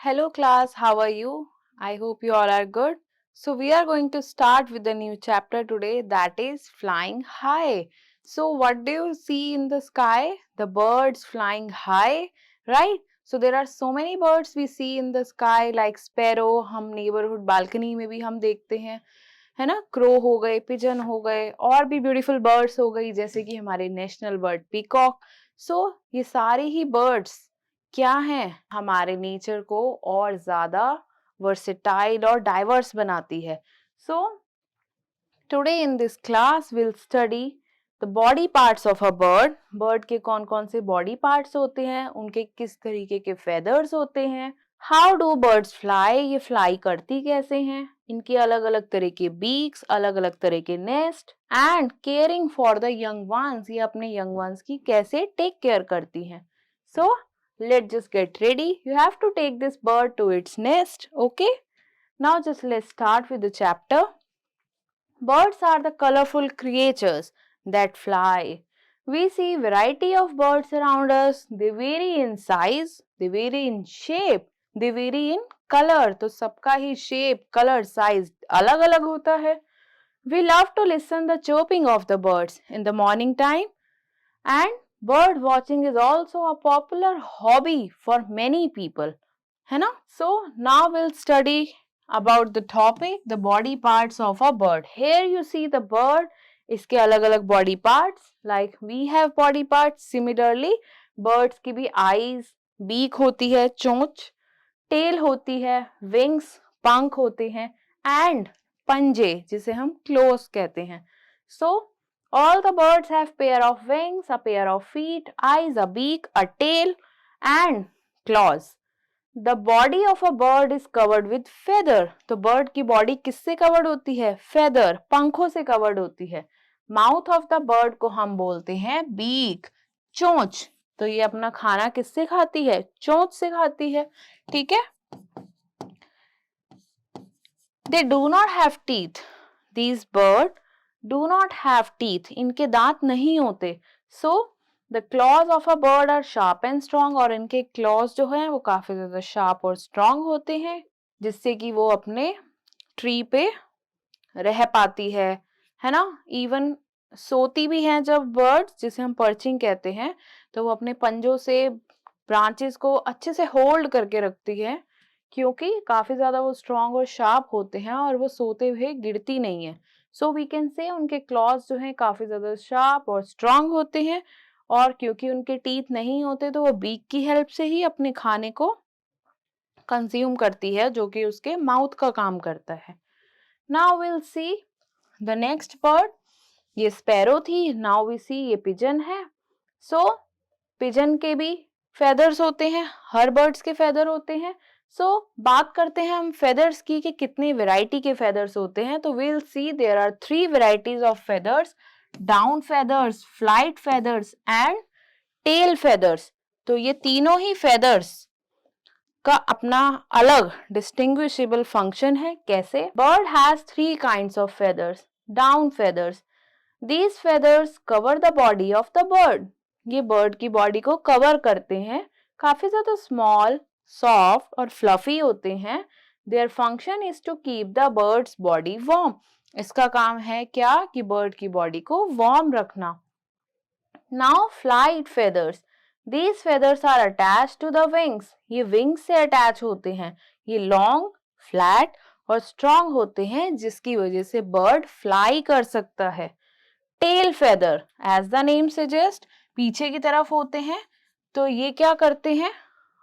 Hello class, how are you? I hope you all are good. So we are going to start with a new chapter today, that is flying high. So what do you see in the sky? The birds flying high, right? So there are so many birds we see in the sky like sparrow, हम neighborhood balcony में भी हम देखते हैं, है ना? Crow हो गए, पिजन हो गए और भी ब्यूटीफुल बर्ड्स हो गई जैसे कि हमारे नेशनल बर्ड पीकॉक. सो ये सारे ही बर्ड्स क्या है, हमारे नेचर को और ज्यादा वर्सेटाइल और डाइवर्स बनाती है. So today in this class will study the body parts of a bird. Bird के कौन कौन से बॉडी पार्ट्स होते हैं, उनके किस तरीके के फेदर्स होते हैं, हाउ डू बर्ड्स फ्लाई, ये फ्लाई करती कैसे हैं, इनके अलग अलग तरह के बीक्स, अलग अलग तरह के nest, and caring for the young ones, ये अपने यंग वंस की कैसे टेक केयर करती हैं. सो let's just get ready. You have to take this bird to its nest. Okay, now just let's start with the chapter. Birds are the colorful creatures that fly. We see variety of birds around us. They vary in size, they vary in shape, they vary in color. तो सबका ही shape, color, size अलग अलग होता है. We love to listen the chirping of the birds in the morning time, and bird watching is also a popular hobby for many people. है ना? So now we'll study about the topic, the body parts of a bird. Here you see the bird, इसके अलग अलग body parts, like we have body parts. Similarly birds की भी eyes, beak होती है, चोंच, tail होती है, wings, पंख होते हैं, and पंजे जिसे हम claws कहते हैं. So all the birds have pair of wings, a pair of feet, eyes, a beak, a tail and claws. The body of a bird is covered with feather. तो bird की body किससे covered होती है? Feather, पंखों से covered होती है. Mouth of the bird को हम बोलते हैं beak, चोंच. तो ये अपना खाना किससे खाती है? चोंच से खाती है. ठीक है? They do not have teeth. These birds do not have teeth. इनके दांत नहीं होते. So the claws of a bird are sharp and strong. और इनके claws जो हैं वो काफी ज्यादा sharp और strong होते हैं जिससे कि वो अपने ट्री पे रह पाती है ना? इवन सोती भी हैं जब बर्ड्स, जिसे हम पर्चिंग कहते हैं, तो वो अपने पंजों से ब्रांचेस को अच्छे से होल्ड करके रखती है क्योंकि काफी ज्यादा वो स्ट्रांग और शार्प होते हैं और वो सोते हुए गिरती नहीं है. सो वी कैन से उनके क्लॉज जो हैं काफी ज्यादा शार्प और स्ट्रांग होते हैं और क्योंकि उनके टीथ नहीं होते तो वो बीक की हेल्प से ही अपने खाने को कंज्यूम करती है जो कि उसके माउथ का काम करता है. Now will see the next bird. ये स्पैरो थी, नाउ वी सी ये पिजन है. सो पिजन के भी फेदर्स होते हैं, हर बर्ड्स के फेदर होते हैं. सो बात करते हैं हम फेदर्स की कि कितनी वैरायटी के फेदर्स होते हैं. तो will see there are 3 varieties of feathers, down feathers, flight feathers and tail feathers. तो ये तीनों ही फेदर्स का अपना अलग डिस्टिंग्विशेबल फंक्शन है. कैसे? Bird has 3 kinds of feathers. Down feathers, these feathers cover the body of the bird. ये bird की बॉडी को कवर करते हैं, काफी ज्यादा स्मॉल, सॉफ्ट और फ्लफी होते हैं. Their function is to keep the bird's body warm. इसका काम है क्या? कि बर्ड की बॉडी को वार्म रखना. Now flight feathers. These feathers are attached to the wings. ये wings से अटैच होते हैं. ये लॉन्ग, फ्लैट और स्ट्रॉन्ग होते हैं जिसकी वजह से बर्ड फ्लाई कर सकता है. Tail feather, as the name suggest, पीछे की तरफ होते हैं. तो ये क्या करते हैं?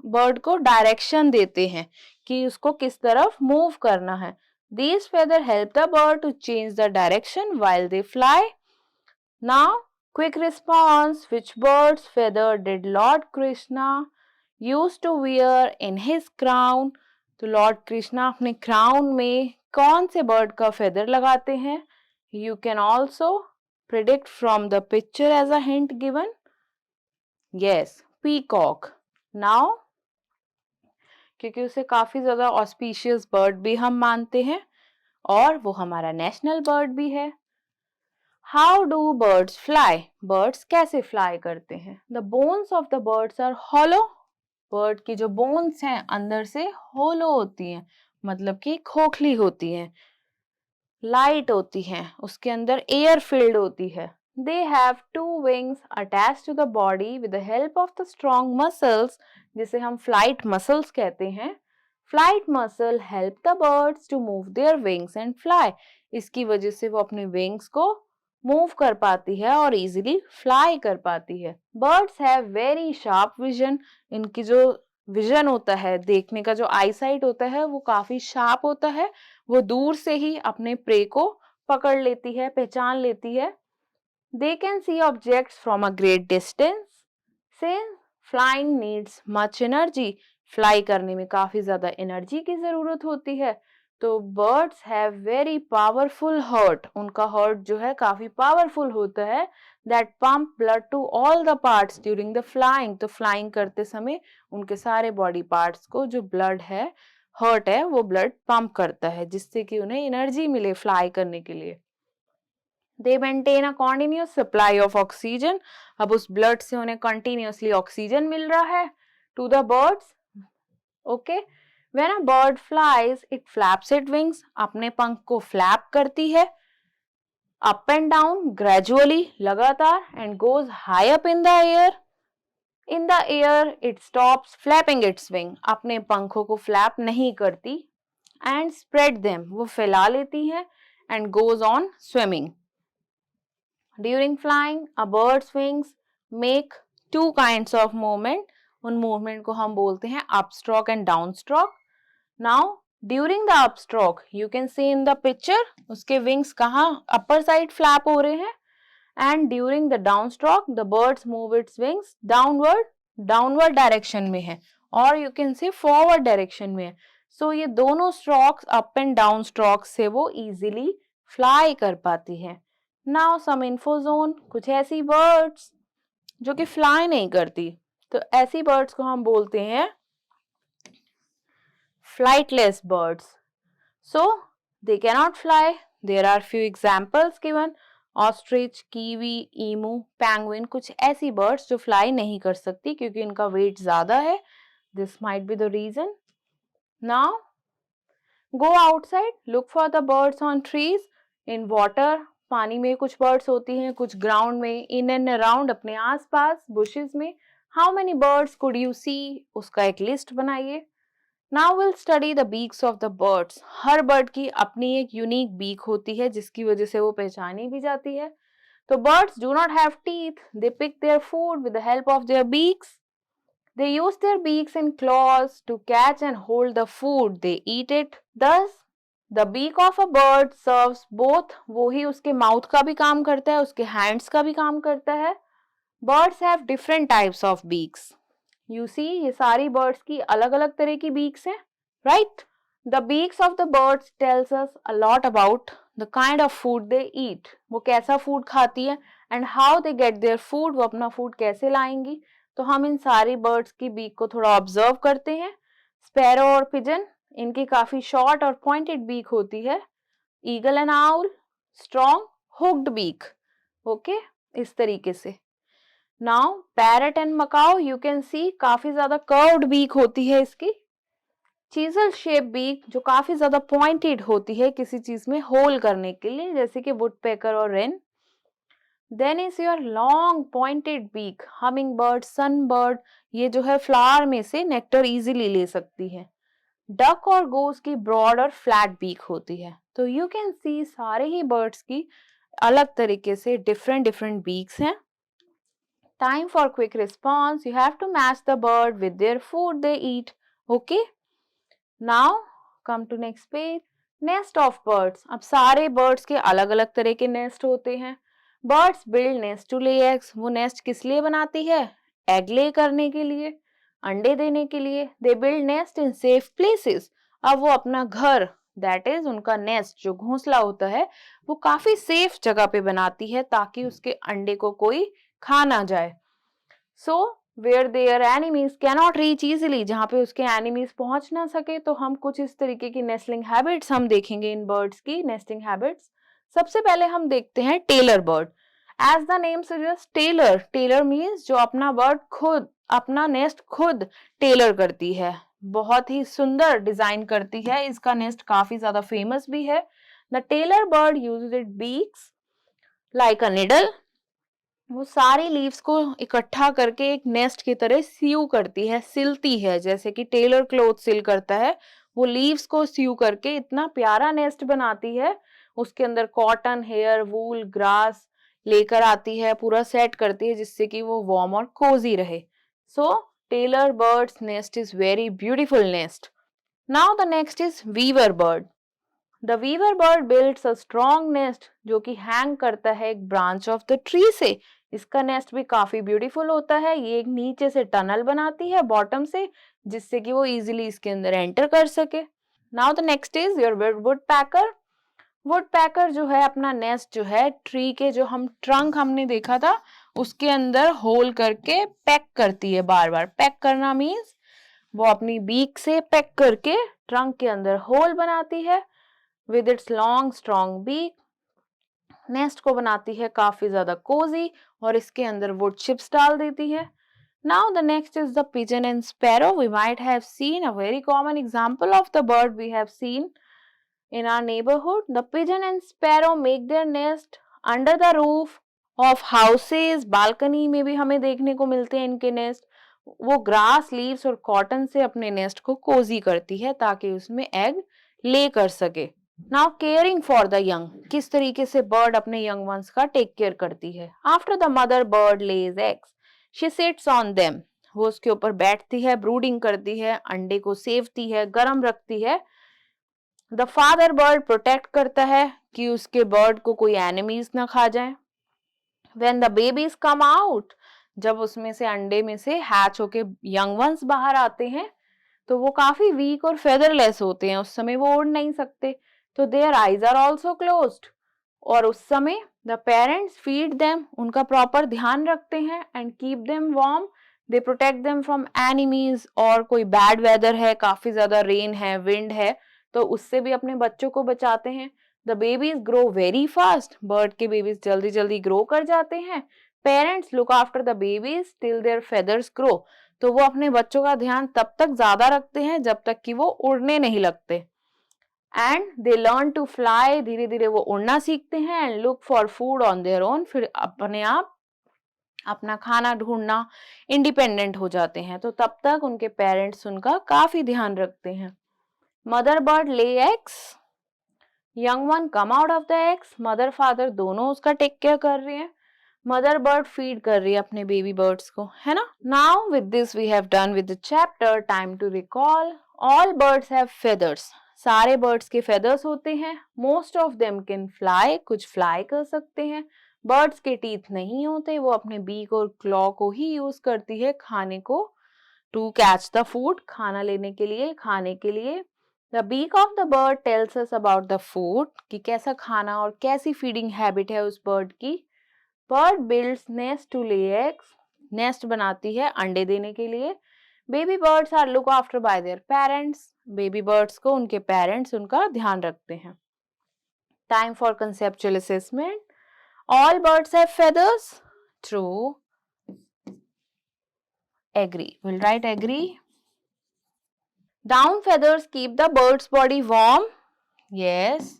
बर्ड को डायरेक्शन देते हैं कि उसको किस तरफ मूव करना है. These feather help the bird to change the direction while they fly. Now, quick response. Which bird's feather did Lord Krishna used to wear in his crown? तो लॉर्ड कृष्णा अपने क्राउन में कौन से बर्ड का feather लगाते हैं? You can also predict from the picture as a hint given. Yes, peacock. Now, क्योंकि उसे काफी ज्यादा ऑस्पिशियस बर्ड भी हम मानते हैं और वो हमारा नेशनल बर्ड भी है. How do birds fly? Birds कैसे फ्लाई करते हैं? The bones of the birds are hollow. Bird की जो बोन्स हैं अंदर से होलो होती हैं, मतलब कि खोखली होती हैं, लाइट होती हैं, उसके अंदर एयर फिल्ड होती है. They have two wings attach to the body with the help of the strong muscles, जिसे हम फ्लाइट मसल्स कहते हैं. Flight muscle help the birds to move their wings and fly. इसकी वजह से वो अपने विंग्स को मूव कर पाती है और इजीली फ्लाई कर पाती है. Birds have very sharp vision. इनकी जो विजन होता है, देखने का जो आई साइट होता है, वो काफी शार्प होता है. वो दूर से ही अपने प्रे को पकड़ लेती है, पहचान लेती है. They can see objects from a great distance. Since flying needs much energy. Fly करने में काफी ज्यादा एनर्जी की जरूरत होती है. तो birds have very powerful heart. उनका हार्ट जो है काफी पावरफुल होता है. That pump blood to all the parts during the flying. तो फ्लाइंग करते समय उनके सारे बॉडी पार्ट्स को जो ब्लड है, हार्ट है, वो ब्लड पंप करता है, जिससे कि उन्हें एनर्जी मिले फ्लाई करने के लिए. दे maintain a continuous supply of oxygen. अब उस ब्लड से उन्हें कंटिन्यूसली ऑक्सीजन मिल रहा है to the birds. Okay. When a bird flies it flaps it wings. अपने पंख को फ्लैप करती है अप एंड डाउन ग्रेजुअली, लगातार, and goes high up in the air. In the air it stops flapping its wing. अपने पंखों को flap नहीं करती. एंड स्प्रेड देम, वो फैला लेती है. And goes on swimming. During flying a bird's wings make two kinds of movement. उन मूवमेंट को हम बोलते हैं upstroke and down stroke. Now during the upstroke you can see in the picture, उसके विंग्स कहाँ अपर साइड फ्लैप हो रहे हैं. And during the down stroke the birds move its wings downward. Downward direction में है, और you can see forward direction में है. सो ये दोनों strokes, up and down strokes से वो इजीली फ्लाई कर पाती है. Now some info zone. कुछ ऐसी बर्ड्स जो कि फ्लाई नहीं करती, तो ऐसी बर्ड्स को हम बोलते हैं flightless birds. So they cannot fly. There are few examples given. Ostrich, kiwi, emu, penguin, कुछ ऐसी birds जो fly नहीं कर सकती क्योंकि इनका weight ज़्यादा है. This might be the reason. Now go outside, look for the birds on trees, in water. पानी में कुछ birds होती हैं, कुछ ground में, in and around, अपने आसपास bushes में. How many birds could you see? उसका एक list बनाइए. Now we'll study the beaks of the birds. Her bird की अपनी एक unique beak होती है जिसकी वजह से वो पहचानी भी जाती है. तो birds do not have teeth. They pick their food with the help of their beaks. They use their beaks and claws to catch and hold the food. They eat it. Thus, the beak of a bird serves both. वो ही उसके mouth का भी काम करता है, उसके hands का भी काम करता है. Birds have different types of beaks. You see, ये सारी birds की अलग अलग तरह की beaks हैं, right? The beaks of the birds tells us a lot about the kind of food they eat. वो कैसा food खाती है and how they get their food. वो अपना food कैसे लाएंगी. तो हम इन सारी birds की beak को थोड़ा observe करते हैं. Sparrow और pigeon, इनकी काफी short और pointed beak होती है. Eagle and owl, strong hooked beak. Okay, इस तरीके से. Now parrot and macaw, you can see काफी ज्यादा curved beak होती है इसकी. Chisel shaped beak जो काफी ज्यादा pointed होती है किसी चीज में होल करने के लिए, जैसे कि woodpecker और wren. Then is your long pointed beak. Hummingbird, sunbird, ये जो है flower में से nectar easily ले सकती है. Duck और goose की broad और flat beak होती है. तो you can see सारे ही birds की अलग तरीके से different beaks हैं. Time for quick response. You have to match the bird with their food they eat. Okay. Now come to next page. Nest of birds. अब सारे birds के अलग अलग तरह के nest होते हैं. Birds build nest to lay eggs. वो nest किस लिए बनाती है? Egg lay करने के लिए, अंडे देने के लिए. They build nest in safe places. अब वो अपना घर, that is उनका nest जो घोंसला होता है, वो काफी safe जगह पे बनाती है ताकि उसके अंडे को कोई खा ना जाए. So where their enemies cannot reach easily, जहाँ पे उसके enemies पहुंच ना सके, तो हम कुछ इस तरीके की nesting habits हम देखेंगे इन birds की nesting habits. सबसे पहले हम देखते हैं tailor bird. As the name suggest tailor, tailor means जो अपना बर्ड खुद अपना नेस्ट खुद टेलर करती है, बहुत ही सुंदर डिजाइन करती है, इसका नेस्ट काफी ज्यादा फेमस भी है। The tailor bird uses it beaks like a needle, वो सारी लीव्स को इकट्ठा करके एक नेस्ट की तरह सीव करती है, सिलती है, जैसे कि टेलर क्लॉथ सिल करता है, वो लीव्स को सीव करके इतना प्यारा नेस्ट बनाती है। उसके अंदर कॉटन, हेयर, वूल, ग्रास लेकर आती है, पूरा सेट करती है जिससे कि वो वार्म और कोजी रहे। So tailor bird's nest is very beautiful nest. Now the next is weaver bird. The weaver bird builds a strong nest, जो कि हैंग करता है एक ब्रांच ऑफ द ट्री से। इसका नेस्ट भी काफी ब्यूटीफुल होता है, ये एक नीचे से टनल बनाती है बॉटम से, जिससे कि वो इजीली इसके अंदर एंटर कर सके। Now the next is your woodpecker. Woodpecker जो है अपना नेस्ट जो है ट्री के जो हम ट्रंक हमने देखा था उसके अंदर होल करके पैक करती है, बार बार पैक करना मीन्स वो अपनी बीक से पैक करके ट्रंक के अंदर होल बनाती है with its long strong beak. Nest को बनाती है काफी ज्यादा कोजी और इसके अंदर वुड चिप्स डाल देती है। Now the next is the pigeon and sparrow. We might have seen a very common example of the bird we have seen in our neighborhood. The pigeon and sparrow make their nest under the roof of houses. Balcony में भी हमें देखने को मिलते हैं इनके nest. वो grass, leaves और कॉटन से अपने नेस्ट को कोजी करती है ताकि उसमें एग ले कर सके। Now caring for the young, किस तरीके से बर्ड अपने यंग वंस का टेक केयर करती है। After the mother bird Lay's eggs she sits on them, वो उसके ऊपर बैठती है, ब्रूडिंग करती है, अंडे को सेवती है, गर्म रखती है। द फादर बर्ड प्रोटेक्ट करता है कि उसके बर्ड को कोई एनिमीज ना खा जाए। When the babies come out, जब उसमें से अंडे में से हैच होके यंग वंस बाहर आते हैं तो वो काफी वीक और फेदरलेस होते हैं, उस समय वो उड़ नहीं सकते, तो their eyes are also closed, और उस समय द पेरेंट्स फीड देम, उनका प्रॉपर ध्यान रखते हैं, and keep them warm, they protect them from enemies, और कोई बैड वेदर है, काफी ज्यादा रेन है, विंड है, तो उससे भी अपने बच्चों को बचाते हैं। The babies grow very fast, bird के बेबीज जल्दी जल्दी ग्रो कर जाते हैं। Parents look after the babies till their feathers grow, तो वो अपने बच्चों का ध्यान तब तक ज्यादा रखते हैं जब तक कि वो उड़ने नहीं लगते। And they learn to fly, धीरे धीरे वो उड़ना सीखते हैं। And look for food on their own, फिर अपने आप अपना खाना ढूंढना इंडिपेंडेंट हो जाते हैं, तो तब तक उनके पेरेंट्स उनका काफी ध्यान रखते हैं। Mother bird lay eggs, young one come out of the eggs, mother father दोनों उसका टेक केयर कर रहे हैं। मदर बर्ड फीड कर रही है अपने बेबी बर्ड्स को, है ना। Now with this we have done with the chapter. Time to recall. All birds have feathers, सारे बर्ड्स के फेदर्स होते हैं। Most of them can fly, कुछ फ्लाई कर सकते हैं। बर्ड्स के टीथ नहीं होते, वो अपने बीक और क्लॉ को ही यूज करती है खाने को, टू कैच द फूड, खाना लेने के लिए, खाने के लिए। The beak of the bird tells us about the food, कि कैसा खाना और कैसी फीडिंग हैबिट है उस बर्ड की। Bird builds nest to lay eggs, nest बनाती है अंडे देने के लिए। Baby birds are look after by their parents, baby birds को उनके पेरेंट्स उनका ध्यान रखते हैं। Time for conceptual assessment. All birds have feathers, true, agree, will write agree. Down feathers keep the bird's body warm. Yes.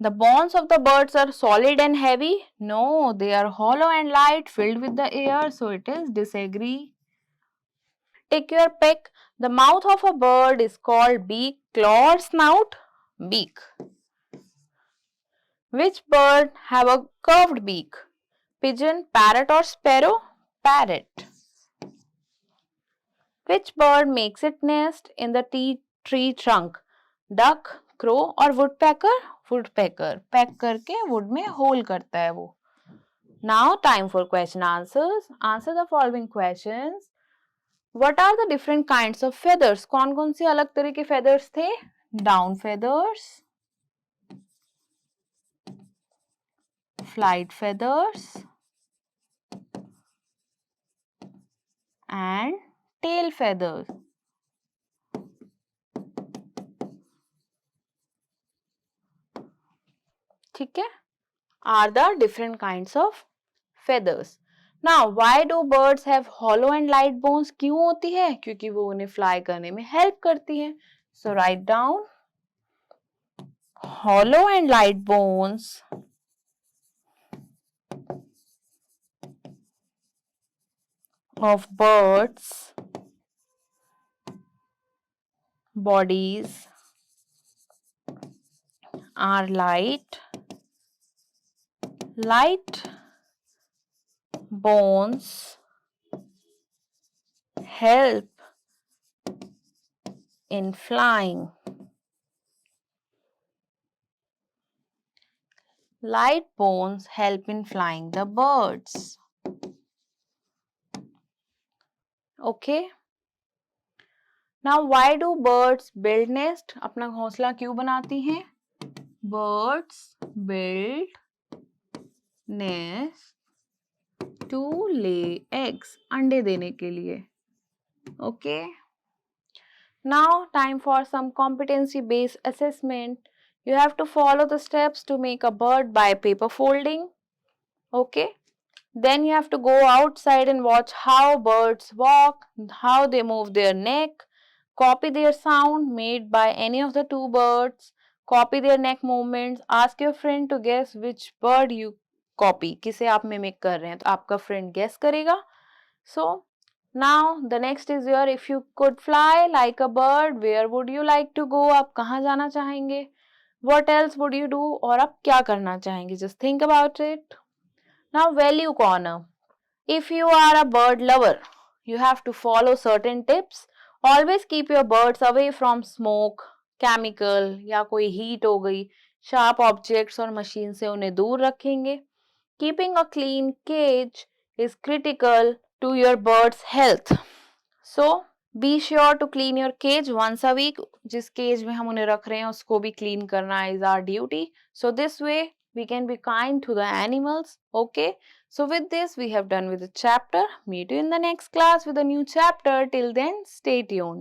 The bones of the birds are solid and heavy. No, they are hollow and light, filled with the air. So it is disagree. Take your pick. The mouth of a bird is called beak, claw or snout? Beak. Which bird have a curved beak? Pigeon, parrot or sparrow? Parrot. Which bird makes its nest in the tree trunk? Duck, crow or woodpecker? Woodpecker. Pack करके would में whole करता है वो। Now time for question answers. Answer the following questions. What are the different kinds of feathers? कौन कौन से अलग तरह के feathers थे? Down feathers, flight feathers and tail feathers. ठीक है, are the different kinds of feathers. Now, why do birds have hollow and light bones? क्यों होती है? क्योंकि वो उन्हें fly करने में help करती है. So write down hollow and light bones of birds' bodies are light. Light bones help in flying. Light bones help in flying the birds. Okay. Now, why do birds build nest? अपना घोंसला क्यों बनाती हैं? Birds build nest to lay eggs. अंडे देने के लिए. Okay. Now, time for some competency-based assessment. You have to follow the steps to make a bird by paper folding. Okay. Then you have to go outside and watch how birds walk, how they move their neck. Copy their sound made by any of the two birds. Copy their neck movements. Ask your friend to guess which bird you copy. किसे आप mimic कर रहे हैं तो आपका friend guess करेगा. So now the next is your if you could fly like a bird, where would you like to go? आप कहाँ जाना चाहेंगे? What else would you do? और आप क्या करना चाहेंगे? Just think about it. Now value corner. If you are a bird lover, you have to follow certain tips. Always keep your birds away from smoke, chemical या कोई heat हो गई, sharp objects और machine से उन्हें दूर रखेंगे. Keeping a clean cage is critical to your bird's health. So be sure to clean your cage once a week. जिस cage में हम उन्हें रख रहे हैं उसको भी clean करना is our duty. So this way we can be kind to the animals. Okay. So with this we have done with the chapter. Meet you in the next class with a new chapter. Till then, stay tuned.